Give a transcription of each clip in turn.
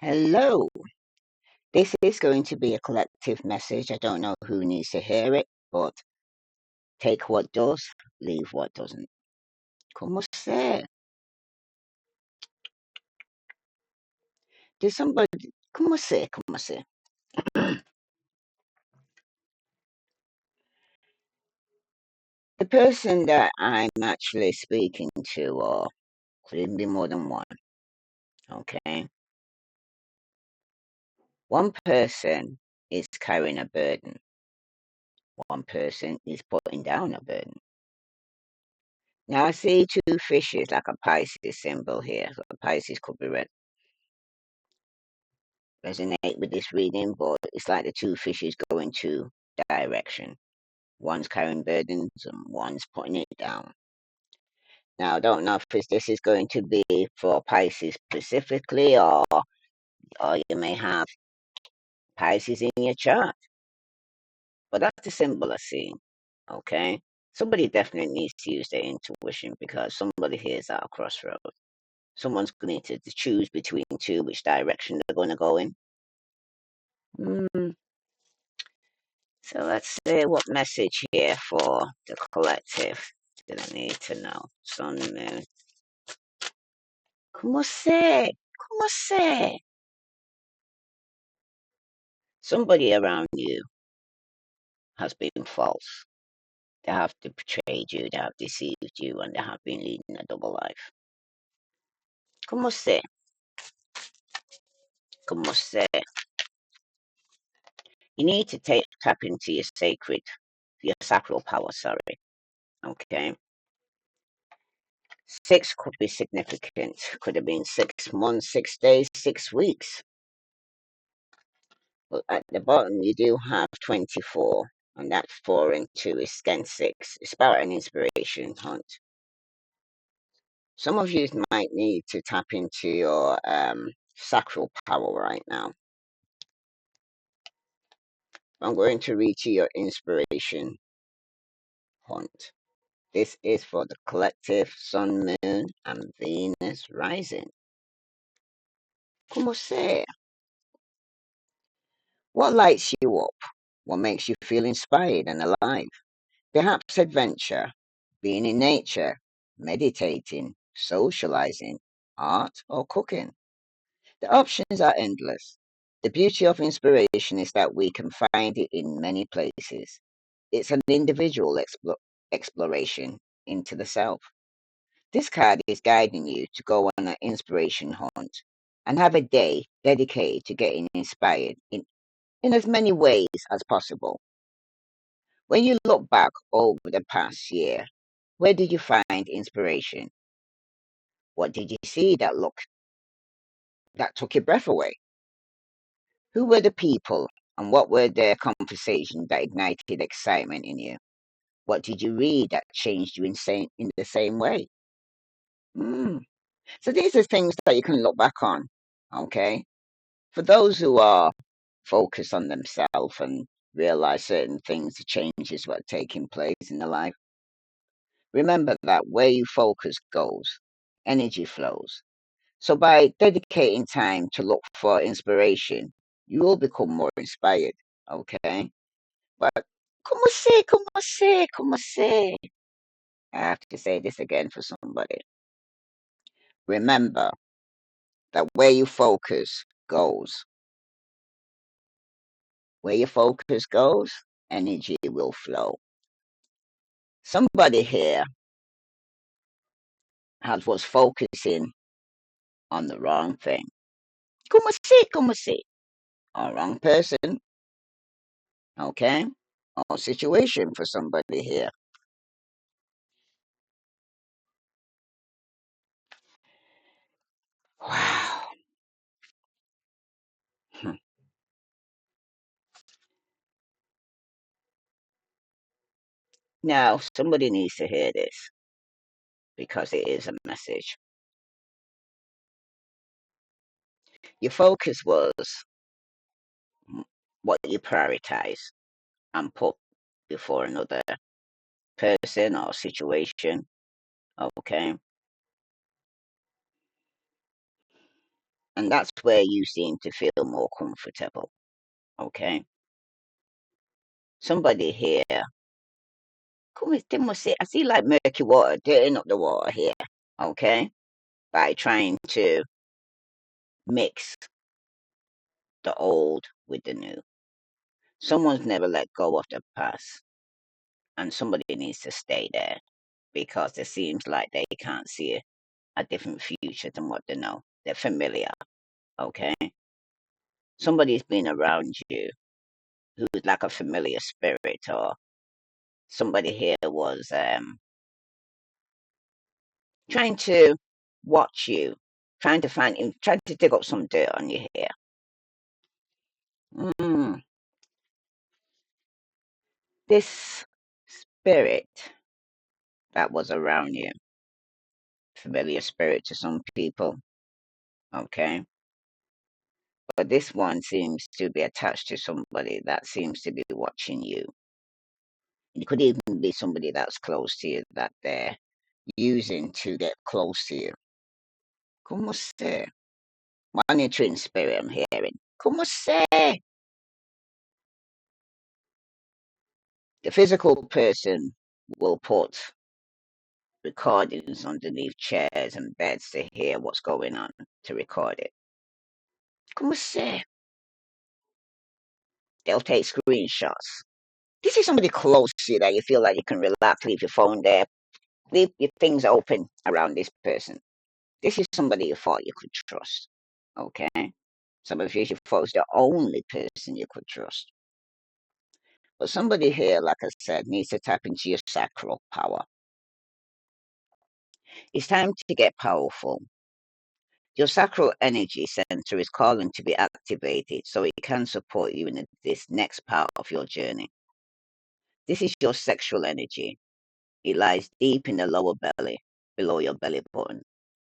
Hello. This is going to be a collective message. I don't know who needs to hear it, but take what does, leave what doesn't. Como se? Did somebody? Como se? Como se? The person that I'm actually speaking to, or could even be more than one, okay? One person is carrying a burden. One person is putting down a burden. Now I see two fishes like a Pisces symbol here. So Pisces could be resonate with this reading, but it's like the two fishes go in two direction. One's carrying burdens and one's putting it down. Now, I don't know if this is going to be for Pisces specifically, or you may have Pisces in your chart, but that's the symbol I see. Okay, somebody definitely needs to use their intuition because somebody here is at a crossroad. Someone's going to choose between two which direction they're going to go in. Mm, So let's see what message here for the collective did I need to know. Sun, moon. ¿Cómo sé? ¿Cómo sé? Somebody around you has been false. They have betrayed you, they have deceived you, and they have been leading a double life. ¿Cómo sé? ¿Cómo sé? You need to tap into your sacral power, sorry. Okay. 6 could be significant. Could have been 6 months, 6 days, 6 weeks. Well, at the bottom, you do have 24, and that's 4 and 2 is again 6. It's about an inspiration hunt. Some of you might need to tap into your sacral power right now. I'm going to read to your inspiration hunt. This is for the collective Sun, Moon, and Venus rising. Como sea? What lights you up? What makes you feel inspired and alive? Perhaps adventure, being in nature, meditating, socializing, art, or cooking. The options are endless. The beauty of inspiration is that we can find it in many places. It's an individual exploration into the self. This card is guiding you to go on an inspiration hunt and have a day dedicated to getting inspired in as many ways as possible. When you look back over the past year, where did you find inspiration? What did you see that took your breath away? Who were the people and what were their conversations that ignited excitement in you? What did you read that changed you in the same way? Mm. So these are things that you can look back on, okay? For those who are focused on themselves and realize certain things, the changes that are taking place in their life, remember that where you focus goes, energy flows. So by dedicating time to look for inspiration, you will become more inspired, okay? But como sé, como sé, como sé? I have to say this again for somebody. Remember that where you focus goes. Where your focus goes, energy will flow. Somebody here was focusing on the wrong thing. Como sé, como sé? Or wrong person, okay? Or situation for somebody here. Wow. Hmm. Now, somebody needs to hear this because it is a message. Your focus was what you prioritize and put before another person or situation, okay? And that's where you seem to feel more comfortable. Okay. Somebody here, come with them must say, I see like murky water, dirtying up the water here. Okay. By trying to mix the old with the new. Someone's never let go of the past, and somebody needs to stay there because it seems like they can't see a different future than what they know. They're familiar. Okay. Somebody's been around you who's like a familiar spirit, or somebody here was trying to watch you, trying to find him, trying to dig up some dirt on you here. Mm. This spirit that was around you, familiar spirit to some people, okay? But this one seems to be attached to somebody that seems to be watching you. It could even be somebody that's close to you that they're using to get close to you. Como se? Monitoring spirit I'm hearing. Como se? The physical person will put recordings underneath chairs and beds to hear what's going on, to record it. Como se? They'll take screenshots. This is somebody close to you that you feel like you can relax, leave your phone there, leave your things open around this person. This is somebody you thought you could trust. Okay? Some of you thought was the only person you could trust. But somebody here, like I said, needs to tap into your sacral power. It's time to get powerful. Your sacral energy center is calling to be activated so it can support you in this next part of your journey. This is your sexual energy. It lies deep in the lower belly, below your belly button,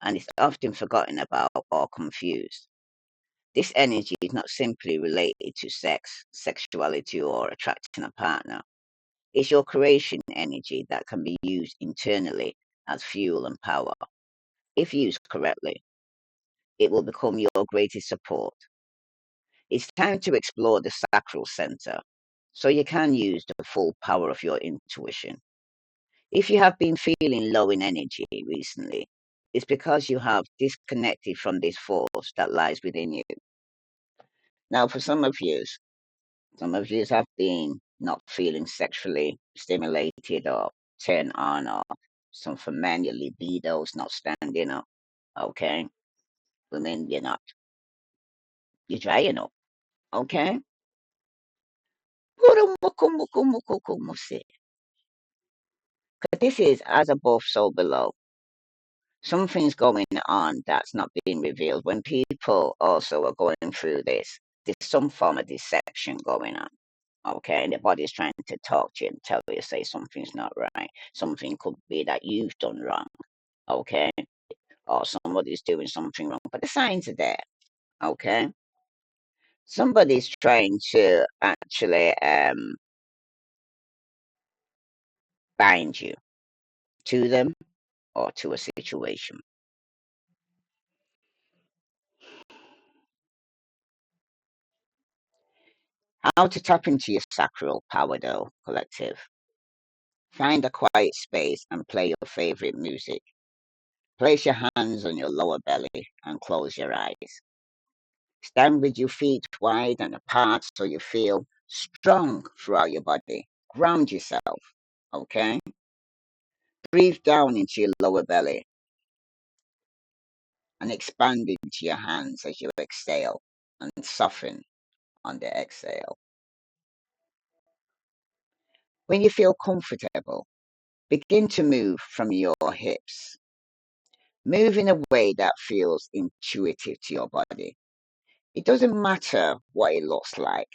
and is often forgotten about or confused. This energy is not simply related to sex, sexuality, or attracting a partner. It's your creation energy that can be used internally as fuel and power. If used correctly, it will become your greatest support. It's time to explore the sacral center so you can use the full power of your intuition. If you have been feeling low in energy recently, it's because you have disconnected from this force that lies within you. Now, for some of you have been not feeling sexually stimulated or turned on, or some for men, your libido's not standing up. Okay? Women, you're not, you're drying up. Okay? This is as above, so below. Something's going on that's not being revealed. When people also are going through this, there's some form of deception going on. Okay, and the body's trying to talk to you and tell you, say something's not right. Something could be that you've done wrong. Okay, or somebody's doing something wrong, but the signs are there. Okay, somebody's trying to actually bind you to them or to a situation. How to tap into your sacral power, though, collective. Find a quiet space and play your favorite music. Place your hands on your lower belly and close your eyes. Stand with your feet wide and apart so you feel strong throughout your body. Ground yourself, okay? Breathe down into your lower belly and expand into your hands as you exhale and soften on the exhale. When you feel comfortable, begin to move from your hips. Move in a way that feels intuitive to your body. It doesn't matter what it looks like.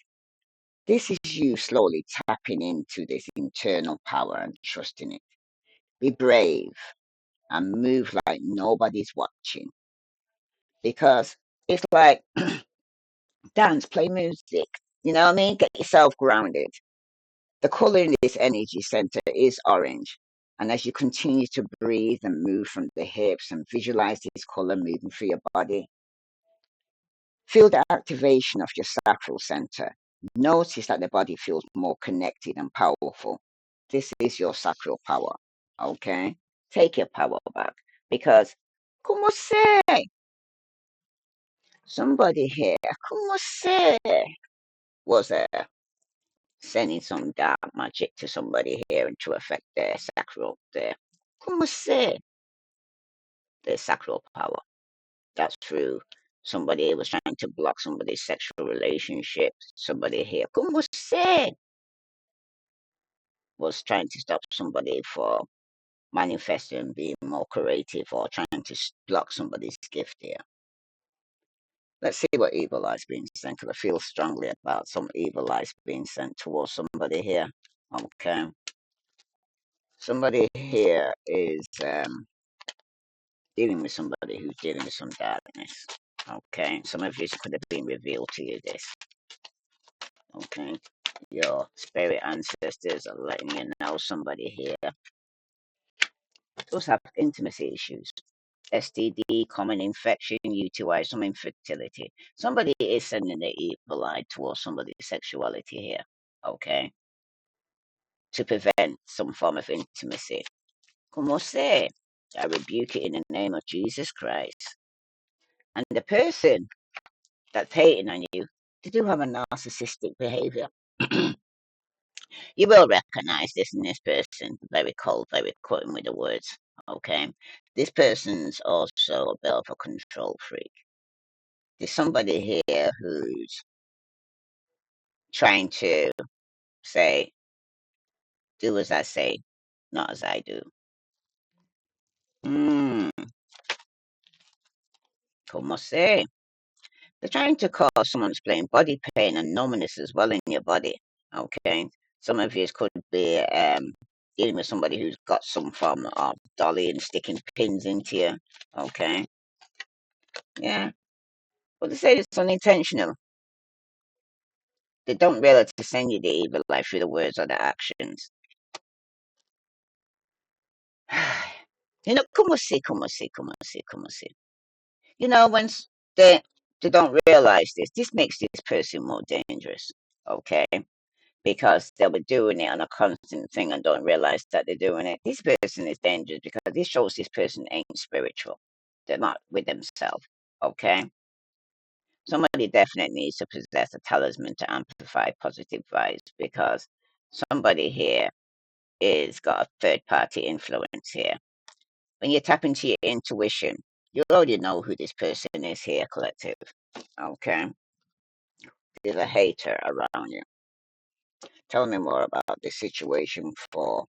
This is you slowly tapping into this internal power and trusting it. Be brave and move like nobody's watching. Because it's like dance, play music. You know what I mean? Get yourself grounded. The color in this energy center is orange. And as you continue to breathe and move from the hips and visualize this color moving through your body, Feel the activation of your sacral center. Notice that the body feels more connected and powerful. This is your sacral power. Okay? Take your power back. Because, como se? Somebody here, como se? Was sending some dark magic to somebody here and to affect their sacral, their, como se? Their sacral power. That's through somebody who was trying to block somebody's sexual relationship. Somebody here, como se? Was trying to stop somebody for manifesting, being more creative, or trying to block somebody's gift here. Let's see what evil eye's being sent, because I feel strongly about some evil eyes being sent towards somebody here. Okay. Somebody here is dealing with somebody who's dealing with some darkness. Okay. Some of you could have been revealed to you this. Okay. Your spirit ancestors are letting you know somebody here does have intimacy issues. STD, common infection, UTI, some infertility. Somebody is sending the evil eye towards somebody's sexuality here. Okay. To prevent some form of intimacy. Como se? I rebuke it in the name of Jesus Christ. And the person that's hating on you, they do have a narcissistic behavior. You will recognize this in this person. Very cold, very cutting with the words. Okay. This person's also a bit of a control freak. There's somebody here who's trying to say, do as I say, not as I do. Como se? They're trying to cause someone displaying body pain and numbness as well in your body. Okay. Some of you could be dealing with somebody who's got some form of dolly and sticking pins into you. Okay. Yeah. But they say it's unintentional. They don't realize to send you the evil life through the words or the actions. You know, como si, como si, como si, como si. You know, they they don't realize this makes this person more dangerous. Okay, because they'll be doing it on a constant thing and don't realize that they're doing it. This person is dangerous because this shows this person ain't spiritual. They're not with themselves. Okay, somebody definitely needs to possess a talisman to amplify positive vibes because somebody here is got a third party influence here. When you tap into your intuition, you already know who this person is here, collective. Okay, there's a hater around you. Tell me more about the situation for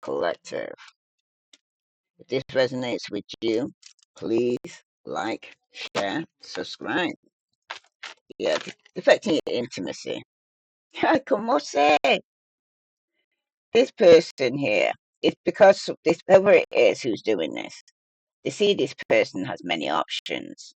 collective. If this resonates with you, please like, share, subscribe. Yeah, affecting your intimacy. Como se? This person here, it's because of this, whoever it is who's doing this, they see this person has many options.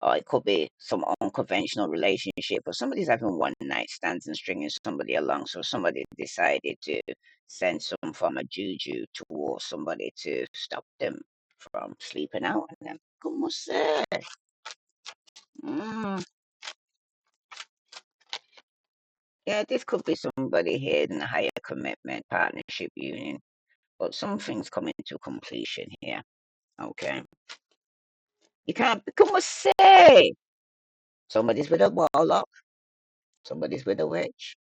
Or it could be some unconventional relationship, or somebody's having one night stands and stringing somebody along. So somebody decided to send some form of juju towards somebody to stop them from sleeping out on them. Como se? Mm. Yeah, this could be somebody here in a higher commitment, partnership, union, but something's coming to completion here. Okay. You can't, como se? Somebody's with a warlock, somebody's with a witch.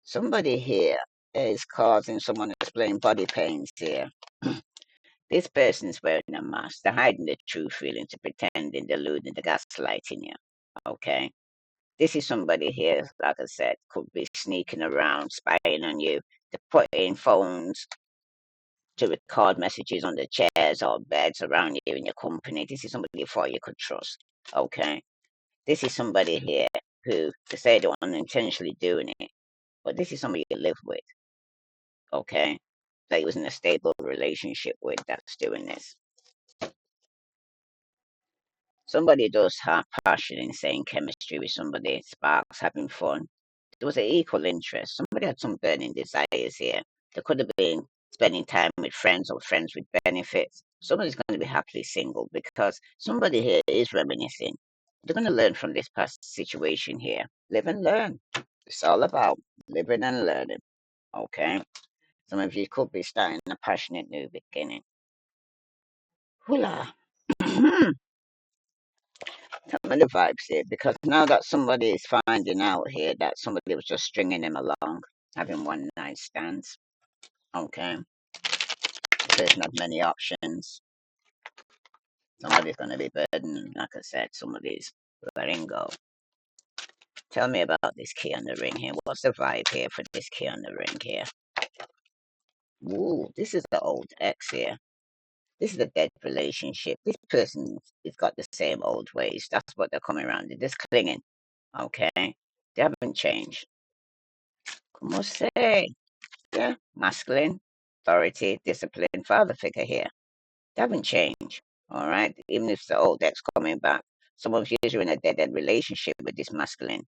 Somebody here is causing someone displaying body pains here. This person is wearing a mask. They're hiding the true feelings, they're pretending, deluding, they're gaslighting you. Okay? This is somebody here, like I said, could be sneaking around, spying on you. They're putting phones to record messages on the chairs or beds around you in your company. This is somebody you thought you could trust. Okay? This is somebody here who they say they're unintentionally doing it, but this is somebody you live with. Okay, that he was in a stable relationship with that's doing this. Somebody does have passion, insane chemistry with somebody, sparks, having fun. There was an equal interest. Somebody had some burning desires here. They could have been spending time with friends or friends with benefits. Somebody's going to be happily single because somebody here is reminiscing. They're going to learn from this past situation here. Live and learn. It's all about living and learning. Okay? Some of you could be starting a passionate new beginning. Hula. Some of the vibes here because now that somebody is finding out here that somebody was just stringing him along, having one night stands. Okay? The person had many options. Somebody's going to be burdened. Like I said, somebody's letting go. Tell me about this key on the ring here. What's the vibe here for this key on the ring here? Ooh, this is the old ex here. This is a dead relationship. This person has got the same old ways. That's what they're coming around. They're just clinging. Okay? They haven't changed. Como say? Yeah, masculine, authority, discipline, father figure here. They haven't changed. All right? Even if the old ex coming back. Some of you are in a dead end relationship with this masculine.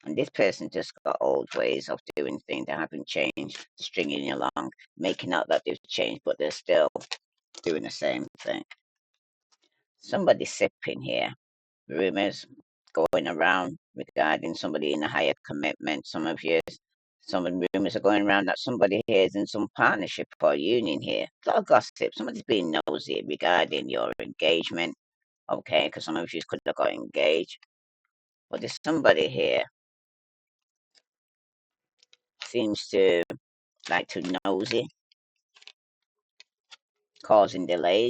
And this person just got old ways of doing things that haven't changed, stringing you along, making out that they've changed, but they're still doing the same thing. Somebody sipping here. Rumors going around regarding somebody in a higher commitment. Some rumors are going around that somebody here is in some partnership or union here. A lot of gossip. Somebody's being nosy regarding your engagement. Okay, because some of you could have got engaged. But there's somebody here seems to like to nosy, causing delays,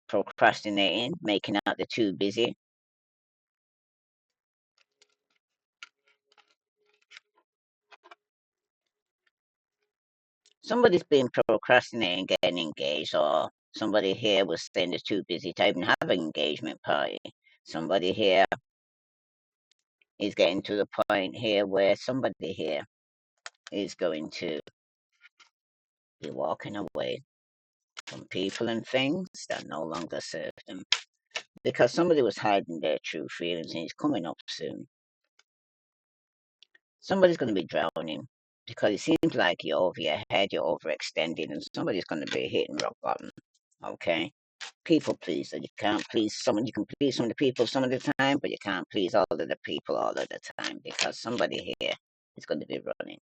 procrastinating, making out they're too busy. Somebody's been procrastinating getting engaged, or somebody here was saying they're too busy to even have an engagement party. Somebody here is getting to the point here where somebody here is going to be walking away from people and things that no longer serve them because somebody was hiding their true feelings and it's coming up soon. Somebody's going to be drowning because it seems like you're over your head, you're overextending, and somebody's going to be hitting rock bottom. Okay? People pleaser. You can't please someone. You can please some of the people some of the time, but you can't please all of the people all of the time because somebody here is going to be running.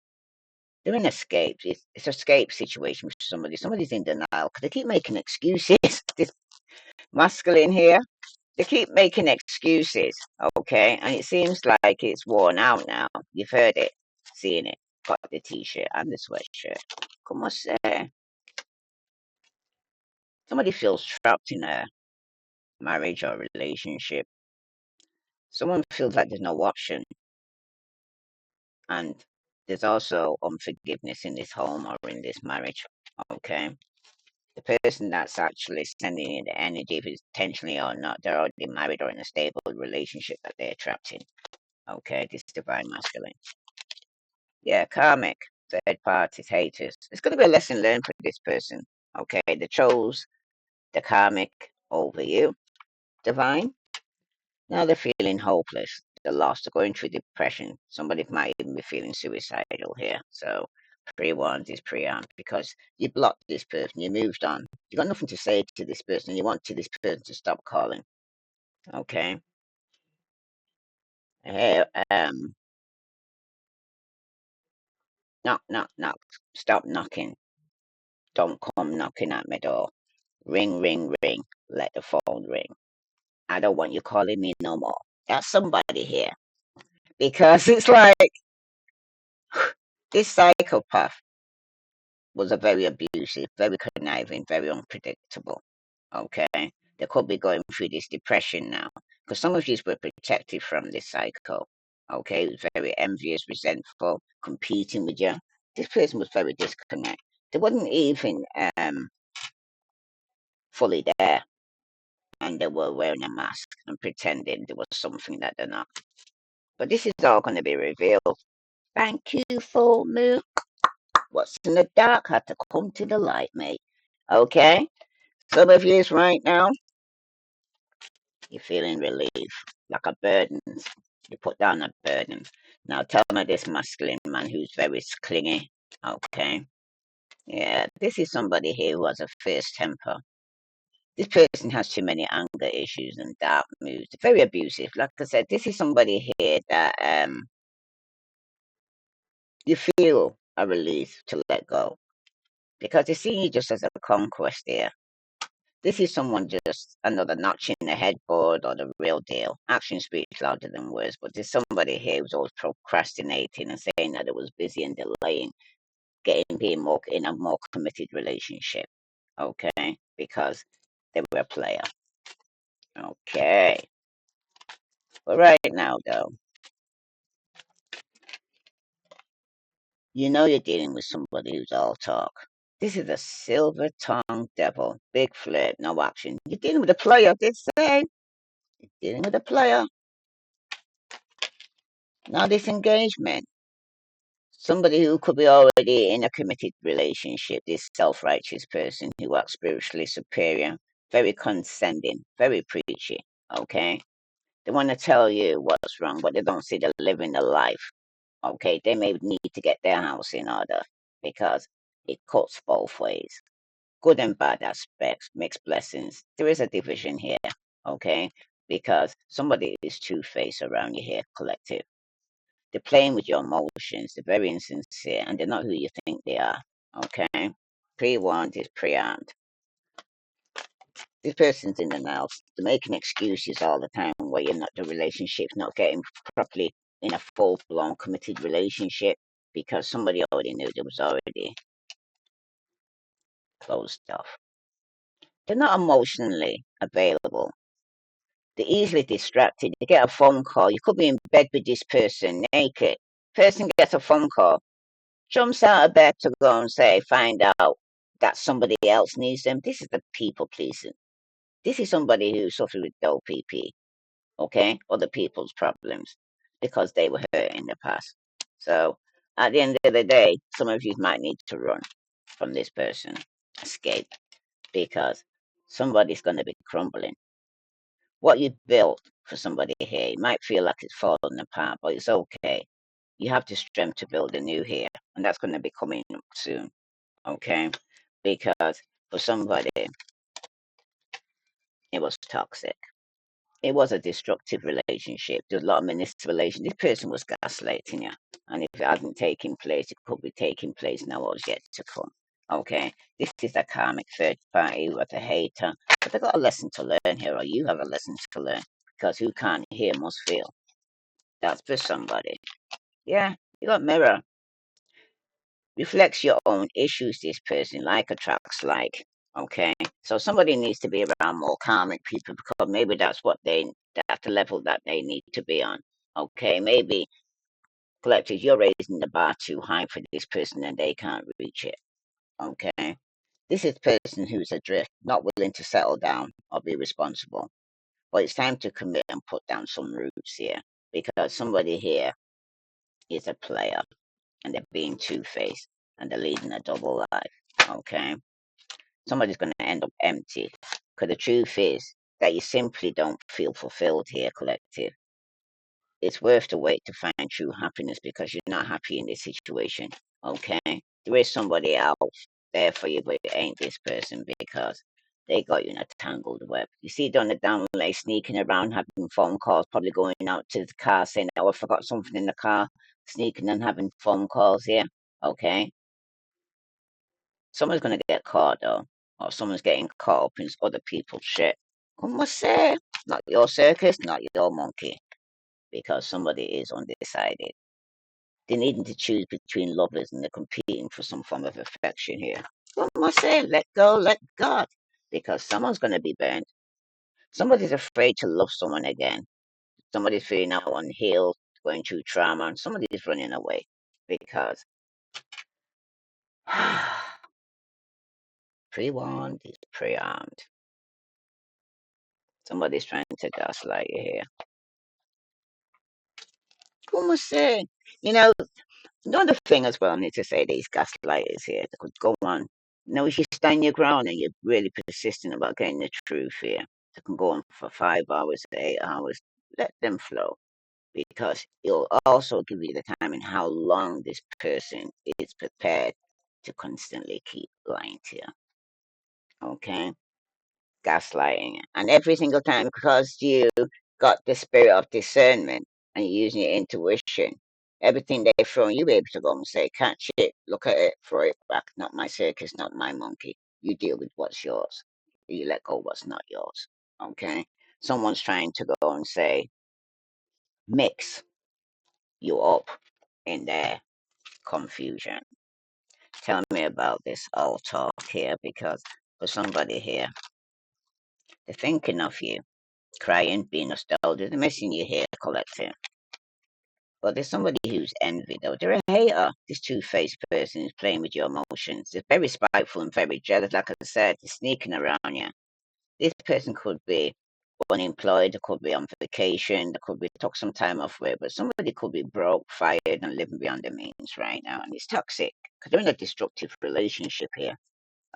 They're in escape. It's escape situation for somebody. Somebody's in denial because they keep making excuses. This masculine here, they keep making excuses. Okay, and it seems like it's worn out now. You've heard it, seen it. Got the t-shirt and the sweatshirt. Como say? Somebody feels trapped in a marriage or relationship. Someone feels like there's no option, and there's also unforgiveness in this home or in this marriage. Okay, the person that's actually sending in the energy, if it's intentionally or not, they're already married or in a stable relationship that they're trapped in. Okay, this divine masculine. Yeah, karmic, third parties, haters. It's going to be a lesson learned for this person. Okay, they chose the karmic over you, divine. Now they're feeling hopeless. They're lost. They're going through depression. Somebody might even be feeling suicidal here. So pre-warned is pre-armed because you blocked this person. You moved on. You got nothing to say to this person. You want this person to stop calling. Okay. Hey, knock, knock, knock. Stop knocking. Don't come knocking at my door. Ring, ring, ring. Let the phone ring. I don't want you calling me no more. That's somebody here. Because it's like this psychopath was a very abusive, very conniving, very unpredictable. Okay? They could be going through this depression now. Because some of you were protected from this cycle. Okay? It was very envious, resentful, competing with you. This person was very disconnected. They wasn't even fully there. And they were wearing a mask and pretending there was something that they're not. But this is all going to be revealed. Thank you, full moon. What's in the dark had to come to the light, mate. Okay? Some of you right now, you're feeling relief, like a burden. You put down a burden. Now tell me this masculine man who's very clingy. Okay? Yeah, this is somebody here who has a fierce temper. This person has too many anger issues and dark moods. Very abusive. Like I said, this is somebody here that you feel a release to let go because they see you just as a conquest here. This is someone just another notch in the headboard or the real deal. Action speaks louder than words, but there's somebody here who's always procrastinating and saying that it was busy and delaying being more in a more committed relationship. Okay, because they were a player. Okay, but right now though, you know you're dealing with somebody who's all talk. This is a silver tongued devil, big flirt, no action. You're dealing with a player. They say you're dealing with a player. Now this engagement. Somebody who could be already in a committed relationship, this self righteous person who acts spiritually superior, very condescending, very preachy. Okay? They want to tell you what's wrong, but they don't see the living the life. Okay? They may need to get their house in order because it cuts both ways. Good and bad aspects, mixed blessings. There is a division here. Okay? Because somebody is two faced around you here, collective. They're playing with your emotions. They're very insincere and they're not who you think they are. Okay? Pre-warned is pre-armed. This person's in the now. They're making excuses all the time why you're not the relationship's not getting properly in a full-blown committed relationship because somebody already knew there was already closed off. They're not emotionally available. They're easily distracted. You get a phone call. You could be in bed with this person naked. Person gets a phone call, jumps out of bed to go and find out that somebody else needs them. This is the people pleasing. This is somebody who suffered with OPP, okay? Other people's problems because they were hurt in the past. So at the end of the day, some of you might need to run from this person, escape, because somebody's going to be crumbling. What you built for somebody here, you might feel like it's falling apart, but it's okay. You have the strength to build a new here, and that's going to be coming soon, okay? Because for somebody, it was toxic. It was a destructive relationship. There was a lot of manipulation. This person was gaslighting you. And if it hadn't taken place, it could be taking place now or yet to come. Okay? This is a karmic third party with a hater. But they got a lesson to learn here, or you have a lesson to learn. Because who can't hear must feel. That's for somebody. Yeah, you got mirror. Reflects your own issues, this person, like attracts like. Okay? So somebody needs to be around more karmic people because maybe that's the level that they need to be on. Okay? Maybe collective, you're raising the bar too high for this person and they can't reach it. Okay? This is a person who's adrift, not willing to settle down or be responsible. But it's time to commit and put down some roots here because somebody here is a player and they're being two faced and they're leading a double life. Okay? Somebody's going to end up empty. Because the truth is that you simply don't feel fulfilled here, collective. It's worth the wait to find true happiness because you're not happy in this situation. Okay? There is somebody else there for you, but it ain't this person because they got you in a tangled web. You see, down the down like sneaking around, having phone calls, probably going out to the car saying, oh, I forgot something in the car, sneaking and having phone calls here. Okay? Someone's going to get caught though, or someone's getting caught up in other people's shit. Como say? Not your circus, not your monkey, because somebody is undecided. They're needing to choose between lovers and they're competing for some form of affection here. Como say? Let go, let God, because someone's going to be burned. Somebody's afraid to love someone again. Somebody's feeling out unhealed, going through trauma, and somebody's running away because pre-warned is pre-armed. Somebody's trying to gaslight you here. Como say? You know, another thing as well, I need to say these gaslighters here, they could go on. You know, if you stand your ground and you're really persistent about getting the truth here, they can go on for 5 hours, 8 hours. Let them flow because it'll also give you the time and how long this person is prepared to constantly keep lying to you. Okay? gaslighting. And every single time, because you got the spirit of discernment and you're using your intuition, everything they throw, you be able to go and say, catch it, look at it, throw it back. Not my circus, not my monkey. You deal with what's yours. You let go what's not yours. Okay? Someone's trying to go and say, mix you up in their confusion. Tell me about this all talk here, because for somebody here, they're thinking of you, crying, being nostalgic, they're missing you here, collective. But there's somebody who's envy, though. They're a hater. This two-faced person is playing with your emotions. They're very spiteful and very jealous. Like I said, they're sneaking around you. This person could be unemployed, they could be on vacation, they could be took some time off work, but somebody could be broke, fired, and living beyond their means right now, and it's toxic because they're in a destructive relationship here.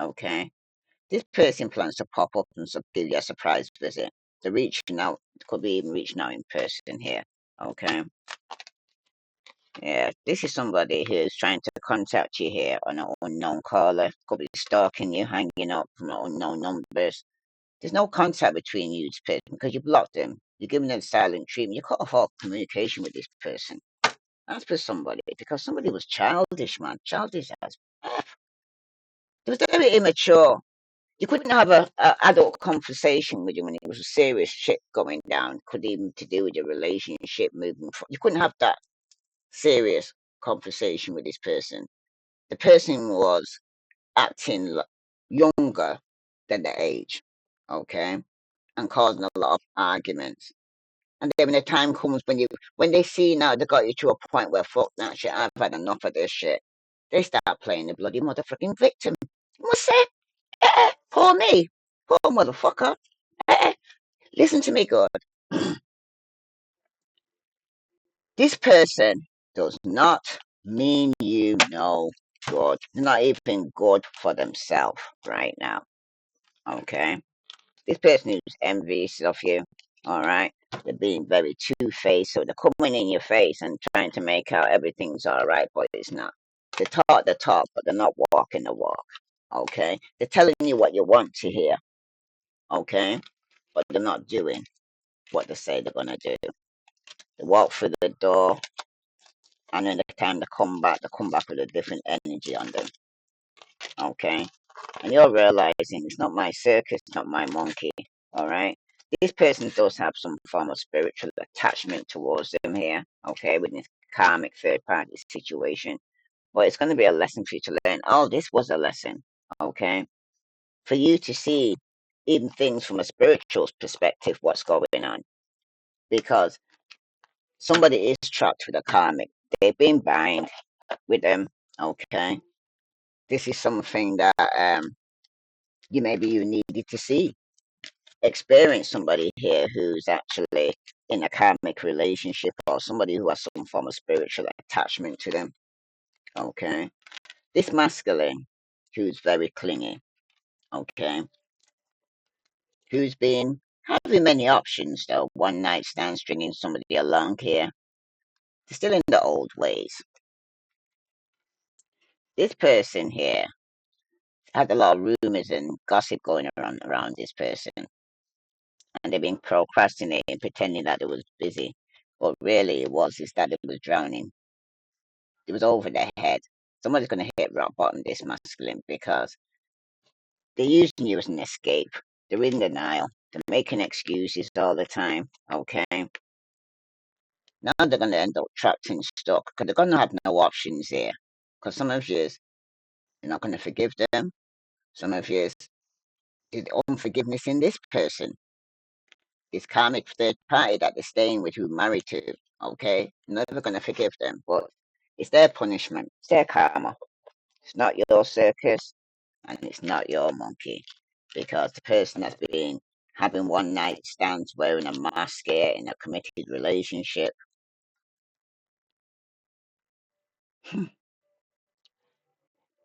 Okay, this person plans to pop up and give you a surprise visit. They're reaching out, could be even reaching out in person here. Okay, yeah, this is somebody who's trying to contact you here on an unknown caller. Could be stalking you, hanging up from unknown numbers. There's no contact between you and this person because you blocked them. You're giving them silent treatment. You cut off all communication with this person. That's for somebody because somebody was childish, man. Childish as F. They was very immature. You couldn't have a adult conversation with you when it was serious shit going down. Could even to do with your relationship moving forward. You couldn't have that serious conversation with this person. The person was acting younger than the age. Okay, and causing a lot of arguments. And then when the time comes when they see now they got you to a point where fuck that shit, I've had enough of this shit. They start playing the bloody motherfucking victim. What's that? Poor me. Poor motherfucker. Listen to me good. This person does not mean you no good. They're not even good for themselves right now. Okay? This person is envious of you, all right? They're being very two-faced, so they're coming in your face and trying to make out everything's all right, but it's not. They talk the talk, but they're not walking the walk, okay? They're telling you what you want to hear, okay? But they're not doing what they say they're gonna do. They walk through the door, and then the time they come back with a different energy on them, okay? And you're realizing it's not my circus, it's not my monkey, all right? This person does have some form of spiritual attachment towards them here, okay, with this karmic third party situation. But it's going to be a lesson for you to learn. Oh, this was a lesson, okay? For you to see even things from a spiritual perspective, what's going on. Because somebody is trapped with a karmic. They've been bind with them, okay? This is something that you needed to see experience somebody here who's actually in a karmic relationship or somebody who has some form of spiritual attachment to them. Okay. This masculine who's very clingy, okay, who's been having many options though, one night stand stringing somebody along here. They're still in the old ways. This person here had a lot of rumors and gossip going around this person. And they've been procrastinating, pretending that it was busy. But really it was is that it was drowning. It was over their head. Somebody's going to hit rock bottom this masculine because they're using you as an escape. They're in denial. They're making excuses all the time. Okay. Now they're going to end up trapped and stuck because they're going to have no options here. Because some of you, you're not going to forgive them. Some of you, there's unforgiveness in this person. This karmic third party that they're staying with, who married to. Okay. Never going to forgive them. But it's their punishment. It's their karma. It's not your circus and it's not your monkey because the person that's been having one night stands wearing a mask here in a committed relationship.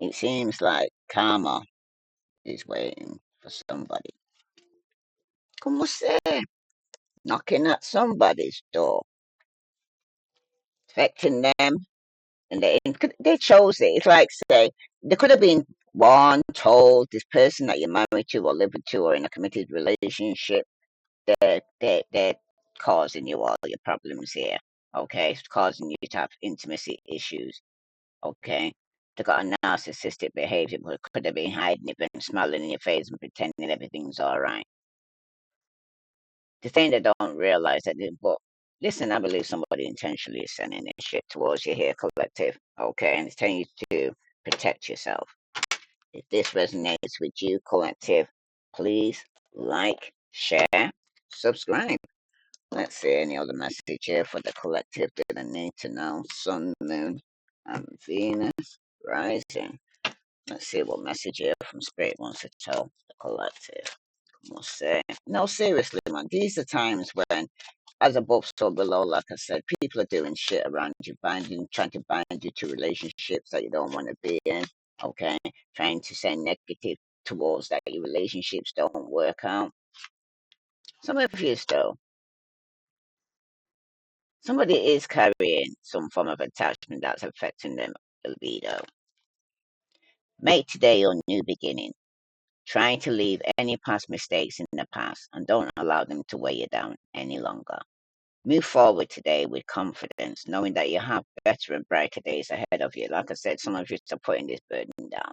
It seems like karma is waiting for somebody. Como se? Knocking at somebody's door, affecting them, and they chose it. It's like say they could have been One told this person that you're married to or living to or in a committed relationship, they're causing you all your problems here. Okay, it's causing you to have intimacy issues. Okay, they got a narcissistic behavior, but could have been hiding it and smiling in your face and pretending everything's all right. The thing they don't realize that, but listen, I believe somebody intentionally is sending this shit towards you here, collective. Okay, and it's telling you to protect yourself. If this resonates with you, collective, please like, share, subscribe. Let's see any other message here for the collective that I need to know. Sun, Moon, and Venus rising. Let's see what message here from Spirit wants to tell the collective. We'll say. No, seriously, man. These are times when, as above, so below, like I said, people are doing shit around you, trying to bind you to relationships that you don't want to be in. Okay, trying to send negative towards that your relationships don't work out. Some of you though, somebody is carrying some form of attachment that's affecting them libido. Make today your new beginning. Trying to leave any past mistakes in the past and don't allow them to weigh you down any longer. Move forward today with confidence, knowing that you have better and brighter days ahead of you. Like I said, some of you are putting this burden down.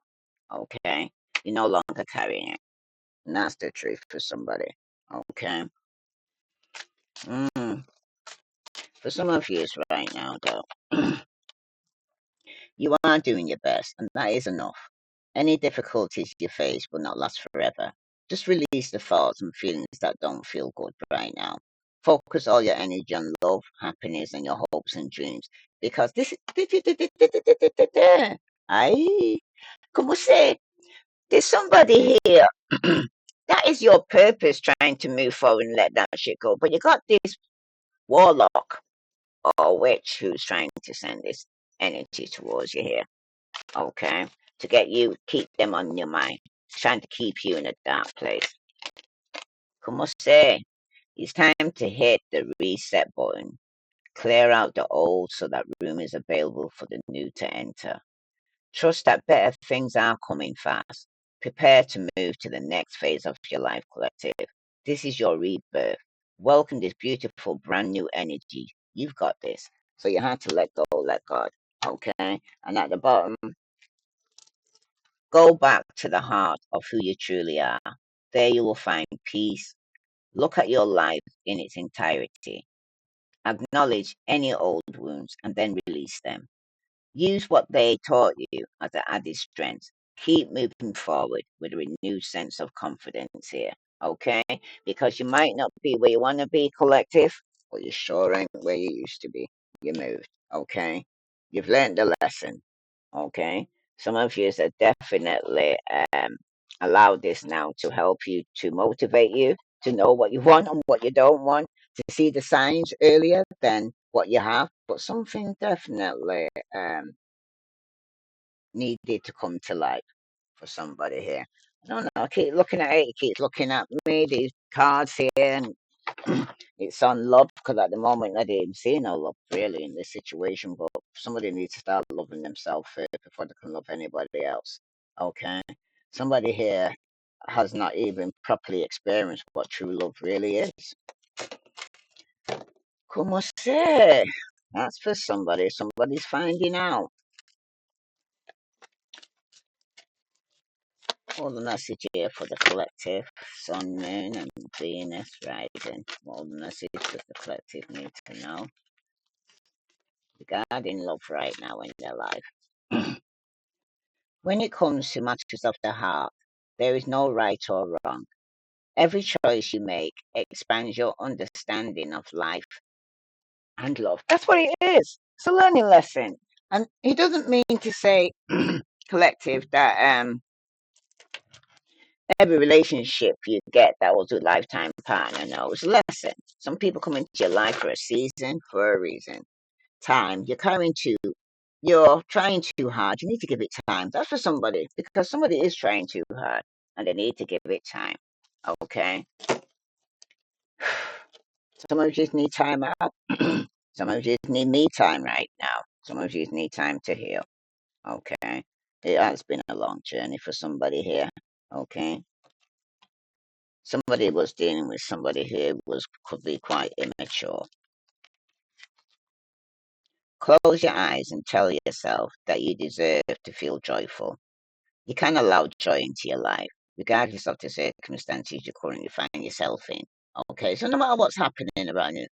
Okay? You're no longer carrying it. And that's the truth for somebody. Okay? Mm. For some of you right now, though, you are doing your best, and that is enough. Any difficulties you face will not last forever. Just release the thoughts and feelings that don't feel good right now. Focus all your energy on love, happiness, and your hopes and dreams. Because this I como say, there's somebody here. That is your purpose trying to move forward and let that shit go. But you got this warlock or witch who's trying to send this energy towards you here. Okay? To get you, keep them on your mind, trying to keep you in a dark place. Como say, it's time to hit the reset button. Clear out the old so that room is available for the new to enter. Trust that better things are coming fast. Prepare to move to the next phase of your life, collective. This is your rebirth. Welcome this beautiful brand new energy. You've got this. So you have to let go, let God. Okay? And at the bottom, go back to the heart of who you truly are. There you will find peace. Look at your life in its entirety. Acknowledge any old wounds and then release them. Use what they taught you as an added strength. Keep moving forward with a renewed sense of confidence here, okay? Because you might not be where you want to be, collective, but you sure ain't where you used to be. You moved, okay? You've learned the lesson, okay? Some of you have definitely allowed this now to help you, to motivate you, to know what you want and what you don't want, to see the signs earlier than what you have. But something definitely needed to come to light for somebody here. I don't know. I keep looking at it. It keeps looking at me. These cards here, and it's on love because at the moment I didn't see no love really in this situation. But somebody needs to start loving themselves first before they can love anybody else. Okay. Somebody here has not even properly experienced what true love really is. Como se? That's for somebody. Somebody's finding out. All the message here for the collective, Sun, Moon, and Venus rising. All the message that the collective need to know regarding love right now in their life. When it comes to matters of the heart, there is no right or wrong. Every choice you make expands your understanding of life and love. That's what it is. It's a learning lesson. And he doesn't mean to say, collective, that every relationship you get that was a lifetime partner. No, it's a lesson. Some people come into your life for a season, for a reason. Time. You're trying too hard. You need to give it time. That's for somebody because somebody is trying too hard and they need to give it time. Okay. Some of you just need time out. Some of you just need me time right now. Some of you need time to heal. Okay. It has been a long journey for somebody here. Okay. Somebody was dealing with somebody here was could be quite immature. Close your eyes and tell yourself that you deserve to feel joyful. You can allow joy into your life, regardless of the circumstances you currently find yourself in. Okay, so no matter what's happening around you,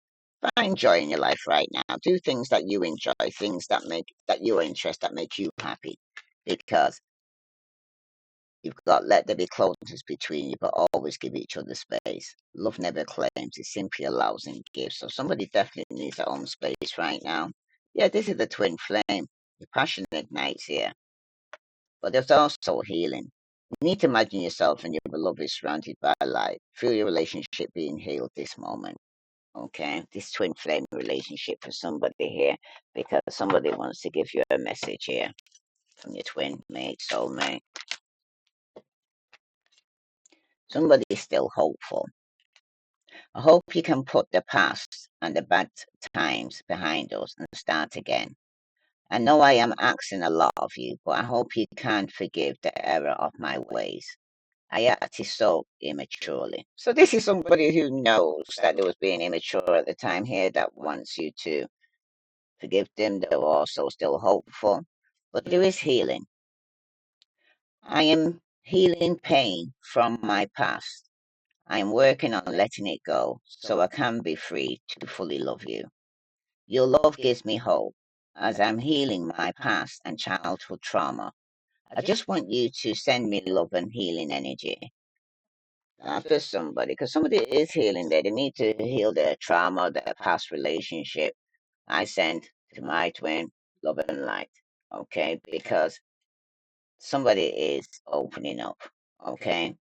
find joy in your life right now. Do things that you enjoy, things that you're interested, that make you happy. Because you've got let there be closeness between you, but always give each other space. Love never claims, it simply allows and gives. So somebody definitely needs their own space right now. Yeah, this is the twin flame. The passion ignites here, but there's also healing. You need to imagine yourself and your beloved surrounded by light. Feel your relationship being healed this moment. Okay, this twin flame relationship for somebody here, because somebody wants to give you a message here from your twin mate, soulmate. Somebody is still hopeful. I hope you can put the past and the bad times behind us and start again. I know I am asking a lot of you, but I hope you can forgive the error of my ways. I acted so immaturely. So this is somebody who knows that they was being immature at the time here that wants you to forgive them. They're also still hopeful. But there is healing. I am healing pain from my past. I am working on letting it go so I can be free to fully love you. Your love gives me hope as I'm healing my past and childhood trauma. I just want you to send me love and healing energy. For somebody, because somebody is healing there. They need to heal their trauma, their past relationship. I send to my twin love and light. Okay, because somebody is opening up. Okay,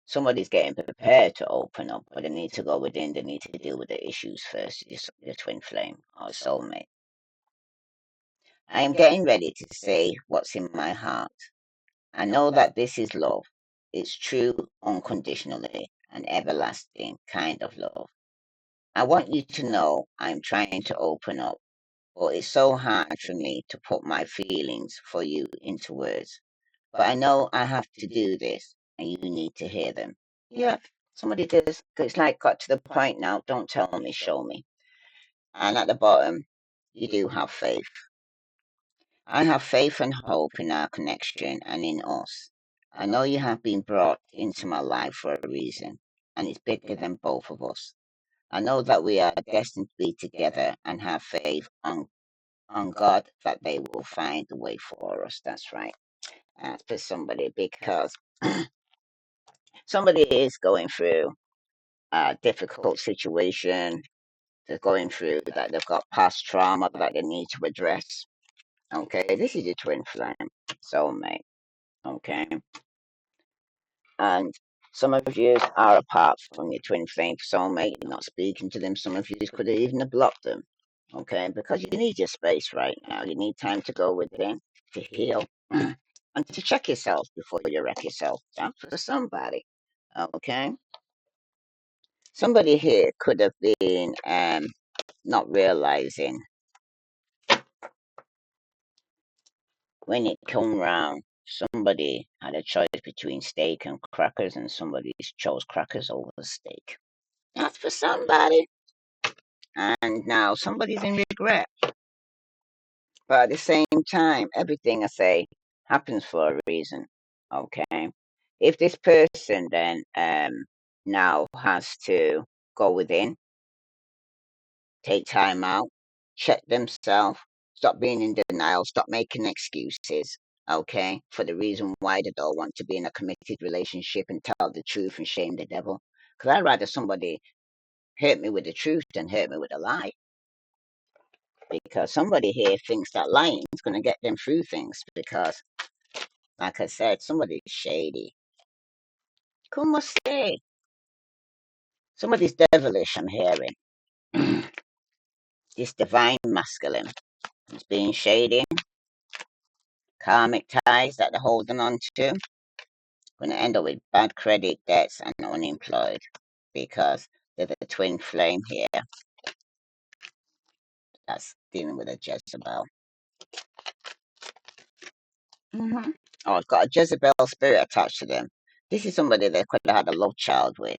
somebody's getting prepared to open up, but they need to go within. They need to deal with the issues first. Your twin flame or soulmate. I am getting ready to say what's in my heart. I know that this is love. It's true, unconditionally, and everlasting kind of love. I want you to know I'm trying to open up, but it's so hard for me to put my feelings for you into words. But I know I have to do this, and you need to hear them. Yeah, somebody does. 'Cause it's like got to the point now. Don't tell me, show me. And at the bottom, you do have faith. I have faith and hope in our connection and in us. I know you have been brought into my life for a reason, and it's bigger than both of us. I know that we are destined to be together and have faith on God that they will find a way for us. That's right. For somebody, because somebody is going through a difficult situation. They're going through that they've got past trauma that they need to address. Okay, this is your twin flame soulmate. Okay, and some of you are apart from your twin flame soulmate. You're not speaking to them. Some of you could even have blocked them. Okay, because you need your space right now. You need time to go within to heal and to check yourself before you wreck yourself. That's for somebody. Okay, somebody here could have been not realizing when it come round. Somebody had a choice between steak and crackers, and somebody chose crackers over steak. That's for somebody. And now somebody's in regret. But at the same time, everything I say happens for a reason. Okay. If this person then now has to go within, take time out, check themselves, stop being in denial, stop making excuses, okay, for the reason why they don't want to be in a committed relationship and tell the truth and shame the devil. Because I'd rather somebody hurt me with the truth than hurt me with a lie. Because somebody here thinks that lying is going to get them through things. Because, like I said, somebody's shady. Como say? Somebody's devilish, I'm hearing. This divine masculine is being shady. Karmic ties that they're holding on to. Going to end up with bad credit debts and unemployed. Because there's a twin flame here that's dealing with a Jezebel. Hmm. Oh, it's got a Jezebel spirit attached to them. This is somebody they could have had a love child with.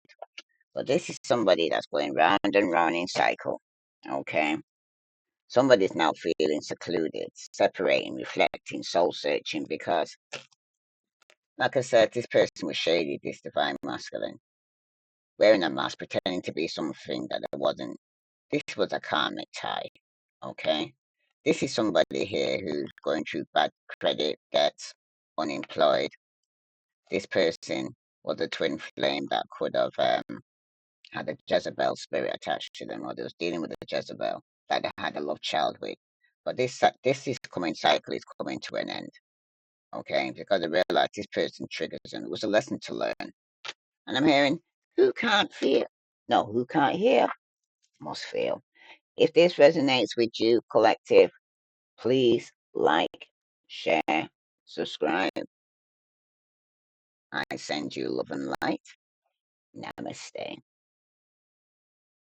But this is somebody that's going round and round in cycle. Okay? Somebody's now feeling secluded, separating, reflecting, soul searching because, like I said, this person was shady, this divine masculine, wearing a mask, pretending to be something that it wasn't. This was a karmic tie. Okay? This is somebody here who's going through bad credit, debts, unemployed. This person was a twin flame that could have had a Jezebel spirit attached to them, or they was dealing with a Jezebel that they had a love child with. But this is coming cycle is coming to an end, okay? Because I realized this person triggers, and it was a lesson to learn. And I'm hearing, who can't feel? No, who can't hear must feel. If this resonates with you, collective, please like, share, subscribe. I send you love and light. Namaste.